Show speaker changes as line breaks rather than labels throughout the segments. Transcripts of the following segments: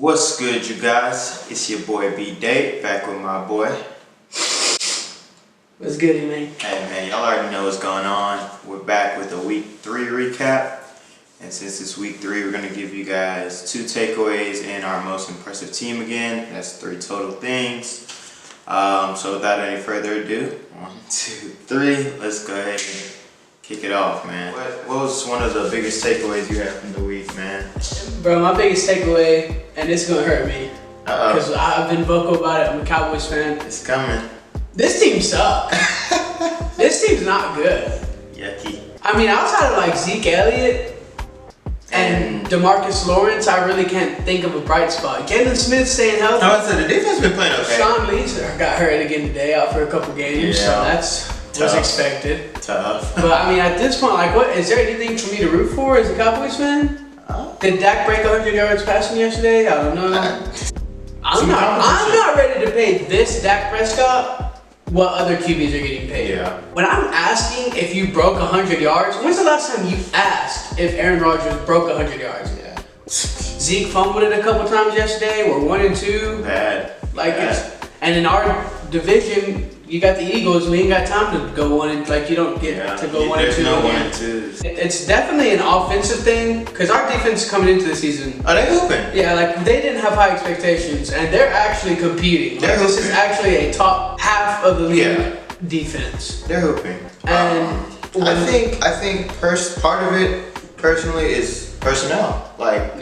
What's good, you guys? It's your boy B Date back with my boy.
What's good, man?
Hey man, y'all already know what's going on. We're back with a week 3 recap. And since it's week 3, we're gonna give you guys 2 takeaways and our most impressive team again. That's 3 total things. So without any further ado, 1, 2, 3, let's go ahead and kick it off, man. What was one of the biggest takeaways you had from the week, man?
Bro, my biggest takeaway, and this is gonna hurt me, because I've been vocal about it. I'm a Cowboys fan.
It's coming.
This team sucks. This team's not good.
Yucky.
I mean, outside of like Zeke Elliott and DeMarcus Lawrence, I really can't think of a bright spot. Jalen Smith staying healthy.
I would say the defense been playing okay.
Sean Lee got hurt again today, out for a couple games, so that's was expected.
Tough.
But I mean, at this point, like, what is there anything for me to root for as a Cowboys fan? Did Dak break 100 yards passing yesterday? I don't know. I'm not ready to pay this Dak Prescott what other QBs are getting paid.
Yeah.
When I'm asking if you broke 100 yards, when's the last time you asked if Aaron Rodgers broke 100 yards?
Yeah.
Zeke fumbled it a couple times yesterday. We're 1-2.
Bad.
Like and in our division, you got the Eagles. We ain't got time to go 1 like you don't get to go 1-2.
There's no 1-2s.
It's definitely an offensive thing because our defense coming into the season.
Are they hooping?
Yeah, like they didn't have high expectations, and they're actually competing. Like, this is actually a top half of the league defense.
They're hooping.
And
I think part of it personally is personnel. Like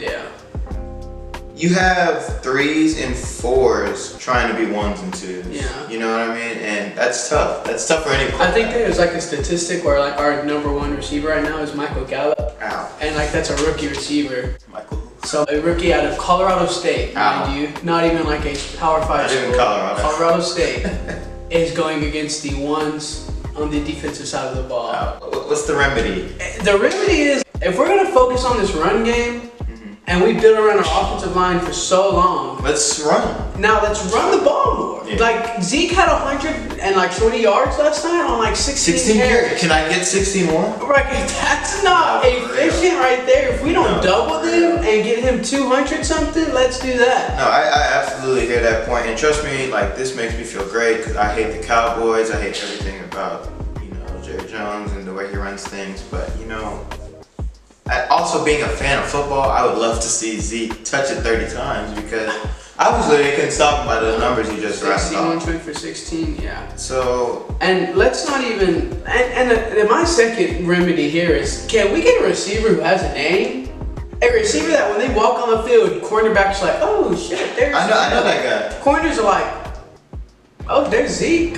you have 3s and 4s trying to be 1s and 2s.
Yeah.
You know what I mean? And that's tough. That's tough for any player.
I think there's like a statistic where like our #1 receiver right now is Michael Gallup.
Ow.
And like that's a rookie receiver.
Michael.
So a rookie out of Colorado State, mind you, not even like a Power 5 school. Colorado State is going against the 1s on the defensive side of the ball.
What's the remedy?
The remedy is if we're gonna focus on this run game, and we built around our offensive line for so long.
Let's run.
Now let's run the ball more. Yeah. Like Zeke had 120 yards last night on like 16 carries.
Can I get 16 more?
Right, that's not efficient right there. If we don't double them and get him 200 something, let's do that.
No, I absolutely hear that point. And trust me, like this makes me feel great because I hate the Cowboys. I hate everything about, Jerry Jones and the way he runs things. But, also being a fan of football, I would love to see Zeke touch it 30 times because obviously they couldn't stop him by those numbers you just rattled off.
120 for 16, yeah.
So...
And let's not even... And my second remedy here is, can we get a receiver who has a name? A receiver that when they walk on the field, cornerbacks are like, oh shit, there's...
I know that guy.
Corners are like, oh, there's Zeke.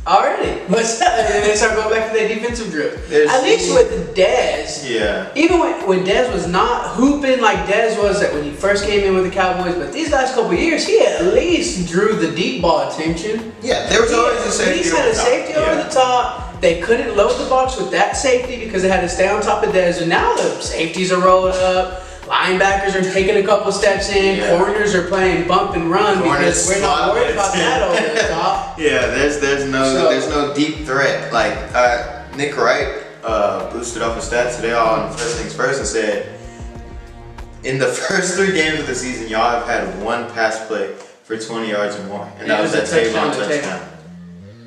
Already. What's up? And they start going back to their defensive drill. At least with Dez.
Yeah.
Even when Dez was not hooping like Dez was when he first came in with the Cowboys, but these last couple of years, he at least drew the deep ball attention.
Yeah, there was always a safety.
He had a safety over the top. They couldn't load the box with that safety because they had to stay on top of Dez. And now the safeties are rolled up. Linebackers are taking a couple steps in. Yeah. Corners are playing bump and run because we're not worried about that over the top.
Yeah, there's no deep threat. Like Nick Wright boosted up his stats today on First Things First and said, in the first 3 games of the season, y'all have had 1 pass play for 20 yards or more, and that was that Tavon touchdown.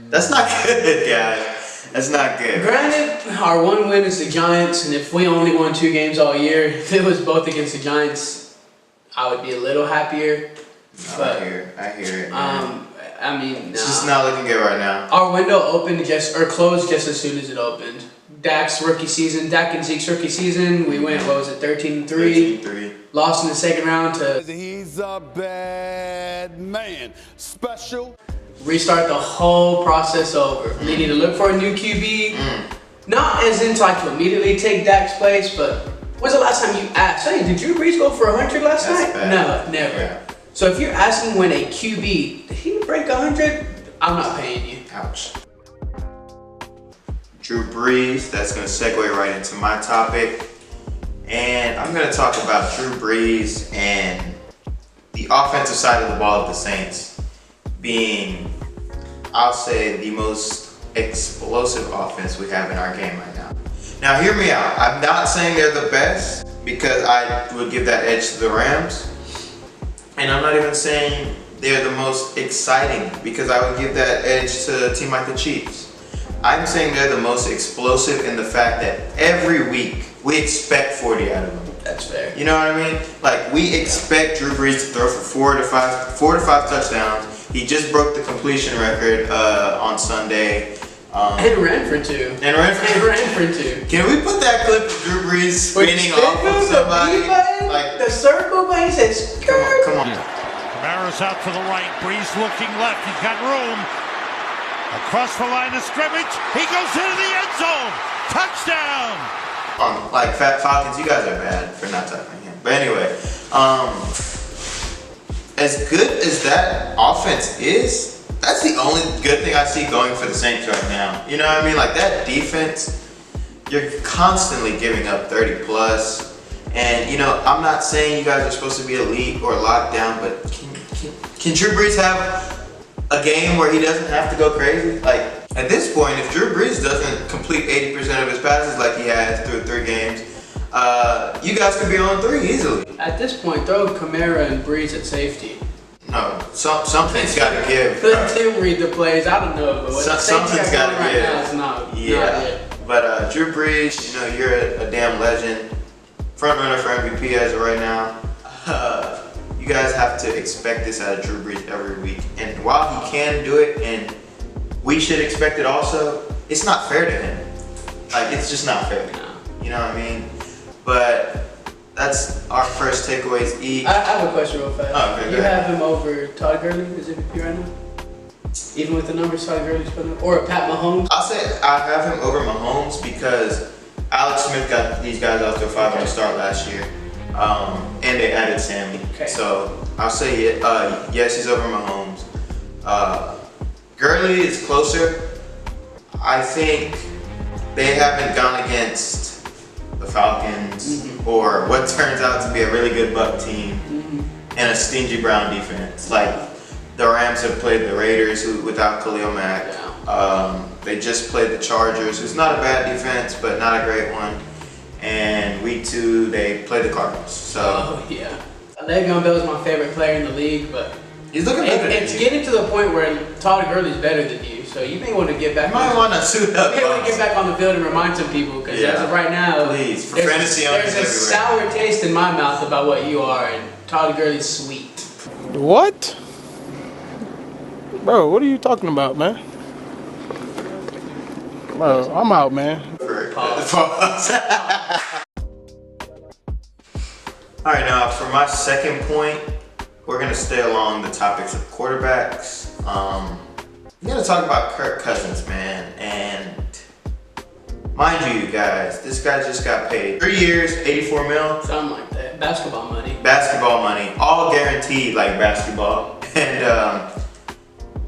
That's not good, guys. That's not good.
Granted, our 1 win is the Giants, and if we only won 2 games all year, if it was both against the Giants, I would be a little happier.
No, but I hear it. Man.
I mean,
it's just not looking good right now.
Our window opened closed just as soon as it opened. Dak and Zeke's rookie season, we went, 13-3.
13-3.
Lost in the second round to...
He's a bad man. Special.
Restart the whole process over. They need to look for a new QB. Not as in to immediately take Dak's place, but when's the last time you asked, hey, did Drew Brees go for 100 last night?
Bad.
No, never. Yeah. So if you're asking when a QB, did he break 100? I'm not paying you.
Ouch. Drew Brees, that's going to segue right into my topic. And I'm going to talk about Drew Brees and the offensive side of the ball of the Saints being, I'll say, the most explosive offense we have in our game right now. Now hear me out. I'm not saying they're the best because I would give that edge to the Rams. And I'm not even saying they're the most exciting, because I would give that edge to a team like the Chiefs. I'm saying they're the most explosive in the fact that every week we expect 40 out of them.
That's fair.
You know what I mean? Like, we expect Drew Brees to throw for 4 to 5 touchdowns. He just broke the completion record on Sunday.
And ran for 2.
And ran for 2. Can we put that clip of Drew Brees spinning off of somebody?
Like the circle button says,
come on.
Kamara's out to the right. Brees looking left. He's got room. Across the line of scrimmage. He goes into the end zone. Touchdown.
Like, Falcons, you guys are bad for not tackling him. But anyway, as good as that offense is, that's the only good thing I see going for the Saints right now. You know what I mean? Like, that defense, you're constantly giving up 30 plus. And, you know, I'm not saying you guys are supposed to be elite or locked down, but can Drew Brees have a game where he doesn't have to go crazy? Like, at this point, if Drew Brees doesn't complete 80% of his passes like he has through 3 games, you guys could be on 3 easily.
At this point, throw Kamara and Brees at safety.
No, something's got to give.
Let Tim read the plays. I don't know, but what
something's got to give.
Now is not
it. But Drew Brees, you know, you're a damn legend. Front runner for MVP as of right now. You guys have to expect this out of Drew Brees every week. And while he can do it, and we should expect it also, it's not fair to him. Like, it's just not fair. You know what I mean? But that's our first takeaways each.
I have a question real fast.
Oh, okay,
you have him over Todd Gurley as MVP right now? Even with the numbers Todd Gurley's putting up? Or Pat Mahomes?
I'll say I have him over Mahomes because Alex Smith got these guys off to a 5-0 start last year. And they added Sammy.
Okay.
So I'll say yes, he's over Mahomes. Gurley is closer. I think they haven't gone against the Falcons or what turns out to be a really good Buck team and a stingy Brown defense. Like, the Rams have played the Raiders without Khalil Mack. They just played the Chargers, who's not a bad defense, but not a great one. And week 2, they played the Cardinals. So.
Oh, yeah. Le'Veon Bell is my favorite player in the league, but
he's looking better.
It's getting to the point where Todd Gurley's better than you, so you may want to get back.
You might want to suit up.
You may want to get back on the field and remind some people, because as of right now,
please, for fantasy owners
there's a sour taste in my mouth about what you are, and Todd Gurley's sweet.
What? Bro, what are you talking about, man? Bro, I'm out, man.
Alright, now for my second point, we're going to stay along the topics of quarterbacks. I'm going to talk about Kirk Cousins, man. And mind you guys, this guy just got paid 3 years, 84 mil.
Something like that. Basketball money.
Basketball money. All guaranteed like basketball. And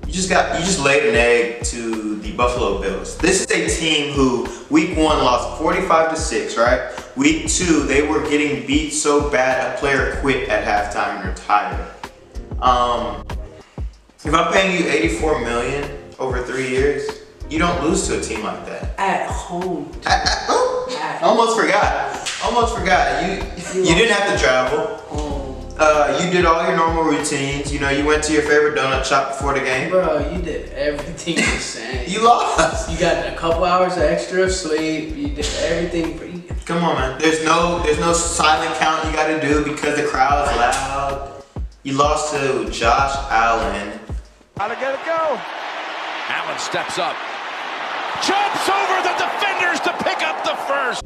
you just laid an egg to the Buffalo Bills. This is a team who week 1 lost 45-6, right? Week 2, they were getting beat so bad a player quit at halftime and retired. If I'm paying you $84 million over 3 years, you don't lose to a team like that.
At home.
Almost forgot. You didn't have to travel. You did all your normal routines. You know, you went to your favorite donut shop before the game.
Bro, you did everything the same.
You lost.
You got a couple hours of extra sleep. You did everything for you.
Come on, man. There's no silent count you gotta do because the crowd's loud. You lost to Josh Allen.
How to get it go? Allen steps up. Jumps over the defenders to pick up the first.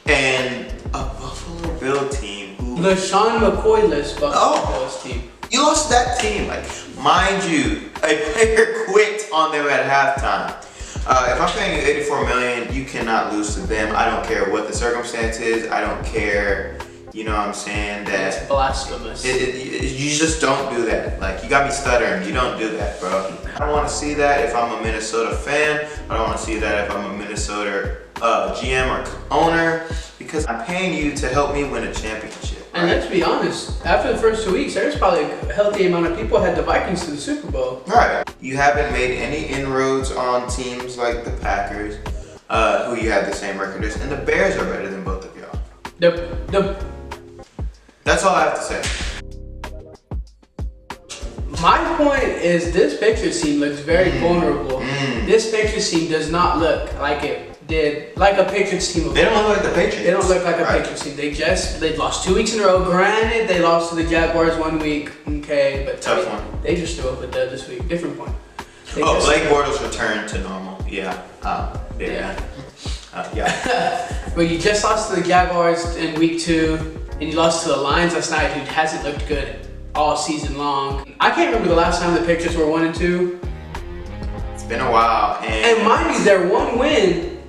And a Buffalo Bill team who...
LaShawn McCoy-less Buffalo Bills team.
You lost that team. Like, mind you, a player quit on them at halftime. If I'm paying you $84 million, you cannot lose to them. I don't care what the circumstance is. I don't care, you know what I'm saying, that...
It's blasphemous.
You just don't do that. Like, you got me stuttering. You don't do that, bro. I don't want to see that if I'm a Minnesota fan. I don't want to see that if I'm a Minnesota GM or owner, because I'm paying you to help me win a championship. Right?
And let's be honest, after the first 2 weeks, there's probably a healthy amount of people had the Vikings to the Super Bowl.
Right. You haven't made any inroads on teams like the Packers, who you have the same record as, and the Bears are better than both of y'all.
The
That's all I have to say.
point is this Patriots team looks very vulnerable. This Patriots team does not look like it did, like a Patriots team.
They don't look like the Patriots.
They don't look like a Patriots team. They've lost 2 weeks in a row. Granted, they lost to the Jaguars 1 week. Okay, but
tough one.
They just threw up a dud this week. Different point.
Blake Bortles returned to normal. Yeah.
But you just lost to the Jaguars in week 2, and you lost to the Lions last night, who hasn't looked good all season long. I can't remember the last time the Patriots were 1-2.
It's been a while,
and mind you, their one win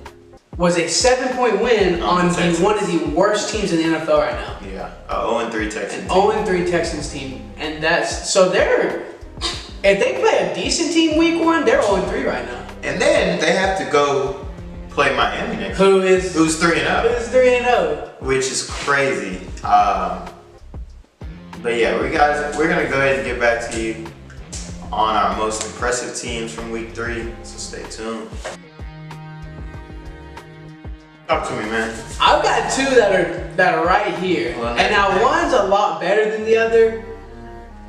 was a 7-point win on one of the worst teams in the NFL right now.
Yeah, 0-3 Texans.
0-3 Texans team, and that's so they're. If they play a decent team week 1, they're 0-3 right now.
And then they have to go play Miami next.
Who's
3-0.
Who's 3-0?
Which is crazy. But yeah, we're gonna go ahead and get back to you on our most impressive teams from week 3. So stay tuned. Talk to me, man.
I've got 2 that are right here, and now one's a lot better than the other.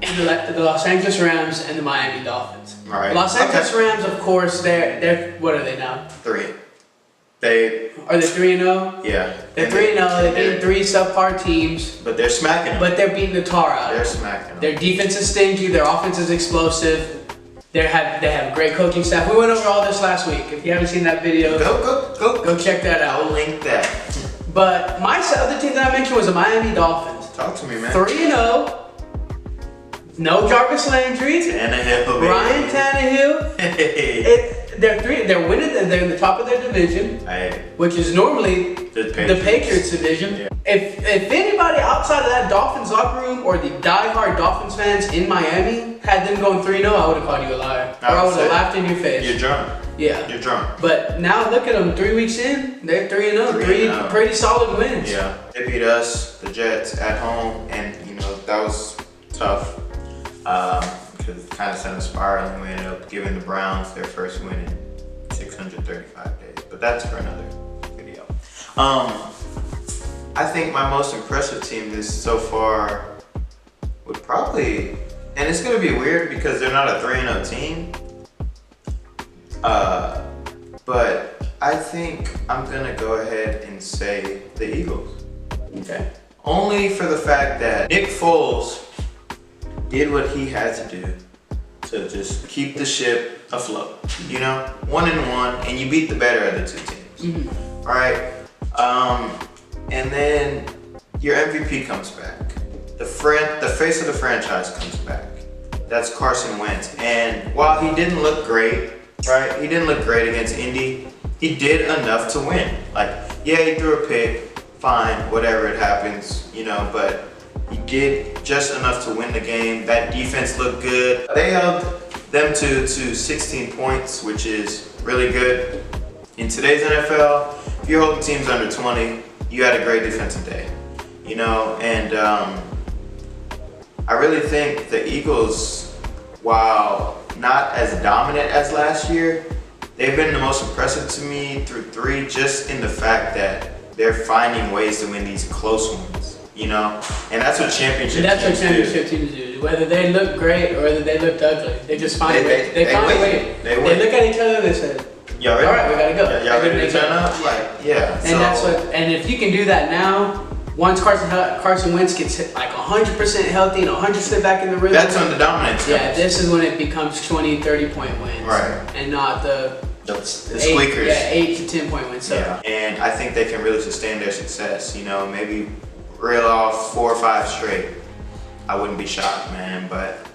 And the Los Angeles Rams and the Miami Dolphins.
All right.
The Los Angeles Rams, of course, they're what are they now?
3.
Are they 3-0?
Yeah.
They're 3-0. They beat 3 subpar teams.
But they're smacking them.
But they're beating the tar out.
They're smacking them.
Their defense is stingy. Their offense is explosive. They have a great coaching staff. We went over all this last week. If you haven't seen that video, go check that out.
I'll link that.
But my other team that I mentioned was the Miami Dolphins.
Talk to me, man.
3-0. No Jarvis Landry.
Tannehill,
Ryan Tannehill. They're winning. They're in the top of their division, which is normally the Patriots division. Yeah. If anybody outside of that Dolphins locker room or the diehard Dolphins fans in Miami had them going 3-0, I would have called you a liar. Or I would have laughed in your face.
You're drunk.
Yeah.
You're drunk.
But now look at them. 3 weeks in, they're 3-0. 3 pretty solid wins.
Yeah. They beat us, the Jets, at home, and that was tough. Because it kind of sent a spiral, and we ended up giving the Browns their first win in 635 days. But that's for another video. I think my most impressive team so far would probably, and it's going to be weird because they're not a 3-0 team, but I think I'm going to go ahead and say the Eagles.
Okay.
Only for the fact that Nick Foles did what he had to do to just keep the ship afloat. 1-1, and you beat the better of the 2 teams. All right. And then your MVP comes back. The face of the franchise comes back. That's Carson Wentz. And while he didn't look great, right? He didn't look great against Indy. He did enough to win. He threw a pick. Fine, whatever, it happens. But he did just enough to win the game. That defense looked good. They held them to 16 points, which is really good. In today's NFL, if you're holding teams under 20, you had a great defensive day. And I really think the Eagles, while not as dominant as last year, they've been the most impressive to me through 3, just in the fact that they're finding ways to win these close ones. And that's what championship
teams do. Whether they look great or whether they look ugly, they just find a way. They find a way. They look at each other and they say,
"All right,
we gotta go."
Y'all ready to turn up?
And that's what. And if you can do that now, once Carson Wentz gets 100% healthy and 100% back in the rhythm,
that's when the dominance comes.
Yeah, this is when it becomes 20, 30-point wins.
Right.
And not the
squeakers.
8 to 10-point wins. So.
Yeah. And I think they can really sustain their success. Maybe reel off 4 or 5 straight. I wouldn't be shocked, man. But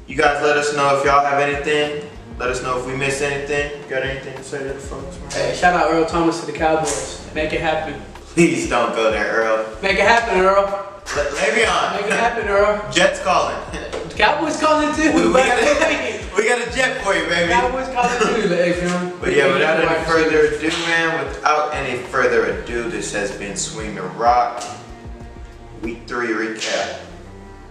you guys let us know if y'all have anything. Let us know if we missed anything. Got anything to say to the folks, man?
Hey, shout out Earl Thomas to the Cowboys. Make it happen.
Please don't go there, Earl.
Make it happen, Earl.
Le'Veon.
Make it happen, Earl.
Jets calling.
The Cowboys calling too.
We got a jet for you, baby.
Cowboys calling too, Le'Veon.
But yeah, without any further ado, man, without any further ado, this has been Swing the Rock. Week 3 recap.